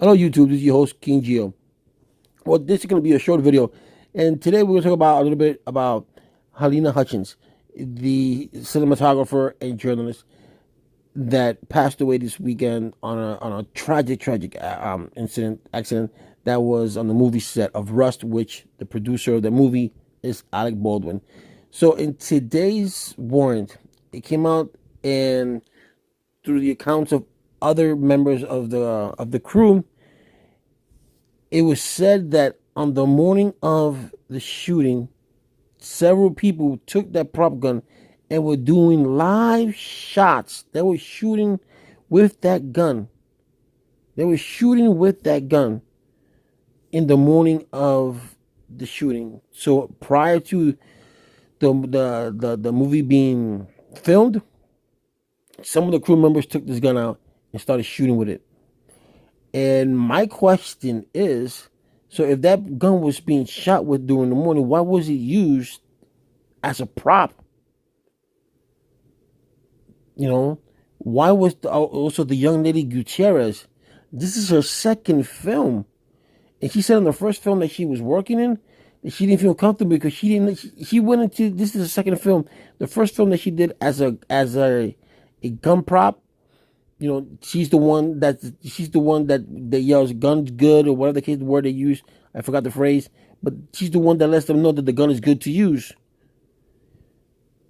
Hello YouTube, this is your host King Geo. Well, this is going to be a short video, and today we're going to talk about a little bit about HALYNA Hutchins, the cinematographer and journalist that passed away this weekend on a tragic accident that was on the movie set of Rust, which the producer of the movie is Alec Baldwin. So in today's warrant, it came out and through the accounts of other members of the crew, it was said that on the morning of the shooting, several people took that prop gun and were doing live shots. They were shooting with that gun. They were shooting with that gun in the morning of the shooting. So prior to the movie being filmed, some of the crew members took this gun out and started shooting with it. And my question is, so if that gun was being shot with during the morning, why was it used as a prop? You know, why was also the young lady Gutierrez? This is her second film, and she said in the first film that she was working in that she didn't feel comfortable because she didn't. She went into this is the second film. The first film that she did as a gun prop. You know, she's the one that yells "guns good" or whatever the case the word they use. I forgot the phrase, but she's the one that lets them know that the gun is good to use.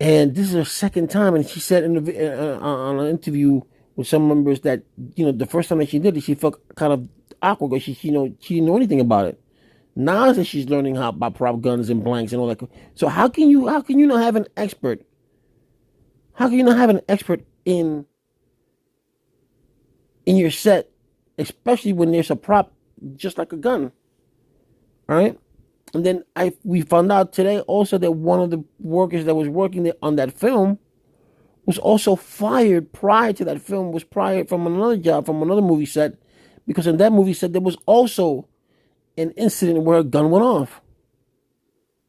And this is her second time, and she said in on an interview with some members that the first time that she did it, she felt kind of awkward because she didn't know anything about it. Now that she's learning how about prop guns and blanks and all that, so how can you not have an expert? How can you not have an expert in your set, especially when there's a prop just like a gun? All right. And then we found out today also that one of the workers that was working on that film was also fired prior to that film, was fired from another job, from another movie set, because in that movie set there was also an incident where a gun went off.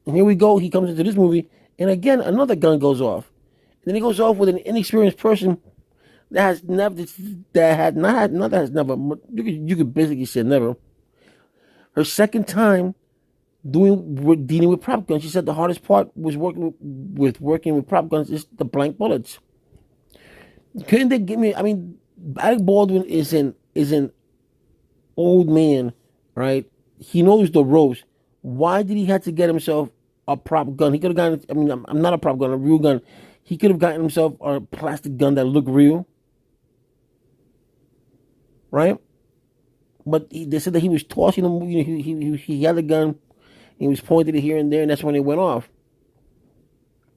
And here we go, he comes into this movie, and again another gun goes off. And then he goes off with an inexperienced person that has never, you could basically say never. Her second time dealing with prop guns. She said the hardest part was working with prop guns is the blank bullets. Couldn't they give me? I mean, Alec Baldwin is an old man, right? He knows the ropes. Why did he have to get himself a prop gun? He could have gotten. I mean, I'm not a prop gun, a real gun. He could have gotten himself a plastic gun that looked real, right? But they said that he was tossing them. He had a gun. He was pointing it here and there, and that's when it went off.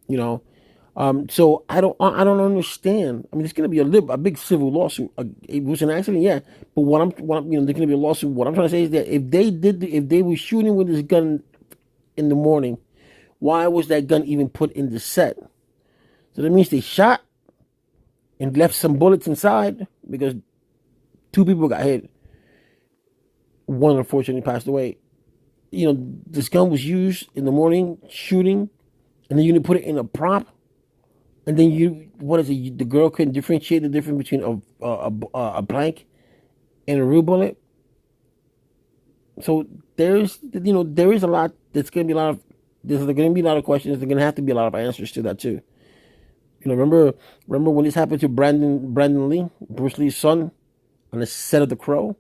So I don't understand. I mean, it's going to be a big civil lawsuit. It was an accident, yeah. But there's going to be a lawsuit. What I'm trying to say is that if they were shooting with this gun in the morning, why was that gun even put in the set? So that means they shot and left some bullets inside because two people got hit. One unfortunately passed away. This gun was used in the morning shooting, and then you put it in a prop, and then the girl couldn't differentiate the difference between a blank and a real bullet. So there is a lot. There's going to be a lot of questions. There's going to have to be a lot of answers to that too. Remember when this happened to Brandon Lee, Bruce Lee's son, on the set of The Crow?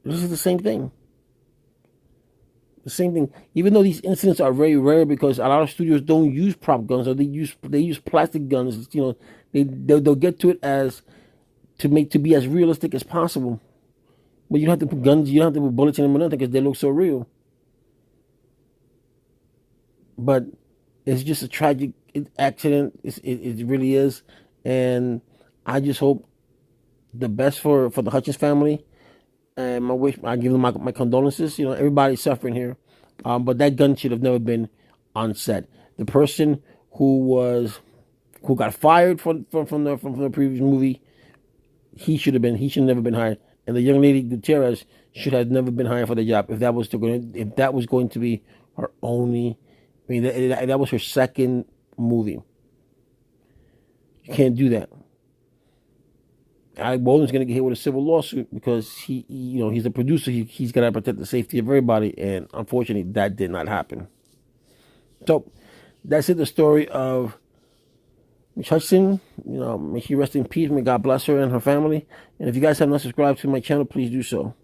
This is the same thing. The same thing. Even though these incidents are very rare because a lot of studios don't use prop guns or they use plastic guns. They'll get to it to be as realistic as possible. But you don't have to put guns. You don't have to put bullets in them or nothing because they look so real. But it's just a tragic accident. It really is, and I just hope the best for the Hutchins family. And I give them my condolences. Everybody's suffering here, but that gun should have never been on set. The person who got fired from the previous movie, he should never been hired. And the young lady Gutierrez should have never been hired for the job if that was going to be her only. I mean, that was her second movie. You can't do that. Alec Baldwin's going to get hit with a civil lawsuit because he's a producer. He's got to protect the safety of everybody, and unfortunately, that did not happen. So that's it. The story of Miss Hutchinson. May she rest in peace. May God bless her and her family. And if you guys have not subscribed to my channel, please do so.